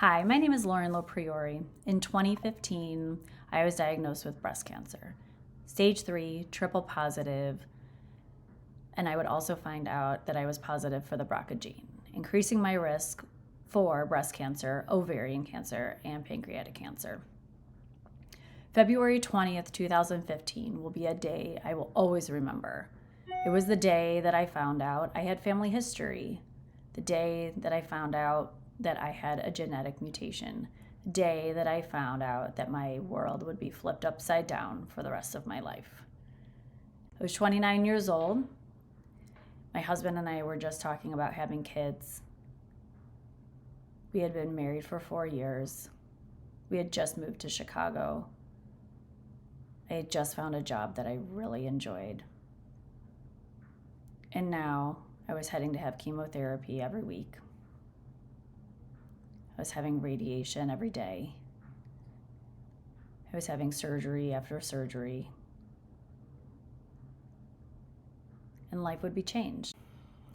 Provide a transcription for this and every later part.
Hi, my name is Lauren Lopriore. In 2015, I was diagnosed with breast cancer, stage 3, triple positive, and I would also find out that I was positive for the BRCA gene, increasing my risk for breast cancer, ovarian cancer, and pancreatic cancer. February 20th, 2015 will be a day I will always remember. It was the day that I found out I had family history, the day that I found out that I had a genetic mutation, the day that I found out that my world would be flipped upside down for the rest of my life. I was 29 years old. My husband and I were just talking about having kids. We had been married for 4 years. We had just moved to Chicago. I had just found a job that I really enjoyed. And now I was heading to have chemotherapy every week. I was having radiation every day. I was having surgery after surgery. And life would be changed.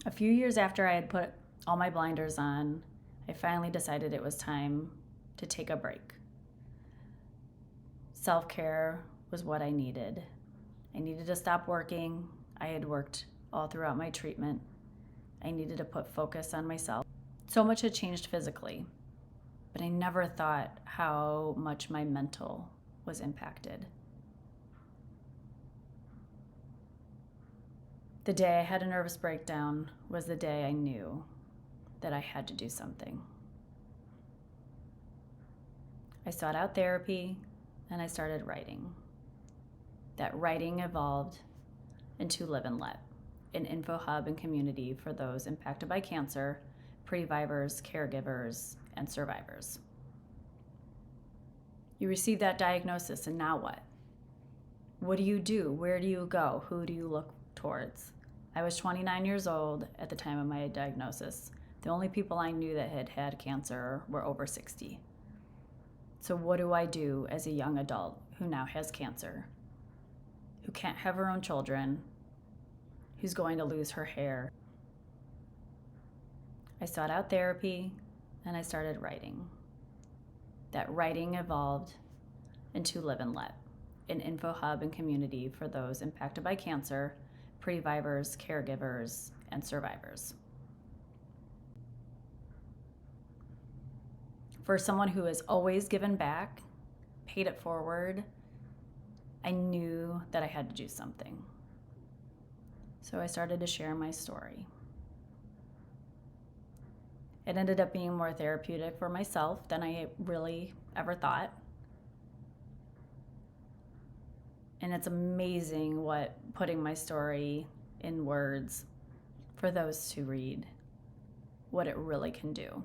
A few years after I had put all my blinders on, I finally decided it was time to take a break. Self-care was what I needed. I needed to stop working. I had worked all throughout my treatment. I needed to put focus on myself. So much had changed physically, but I never thought how much my mental was impacted. The day I had a nervous breakdown was the day I knew that I had to do something. I sought out therapy and I started writing. That writing evolved into Liv Let, an info hub and community for those impacted by cancer, previvors, caregivers, and survivors. You receive that diagnosis, and now what? What do you do? Where do you go? Who do you look towards? I was 29 years old at the time of my diagnosis. The only people I knew that had had cancer were over 60. So what do I do as a young adult who now has cancer, who can't have her own children, who's going to lose her hair? I sought out therapy and I started writing. That writing evolved into Liv Let, an info hub and community for those impacted by cancer, previvors, caregivers, and survivors. For someone who has always given back, paid it forward, I knew that I had to do something. So I started to share my story. It ended up being more therapeutic for myself than I really ever thought. And it's amazing what putting my story in words for those to read, what it really can do.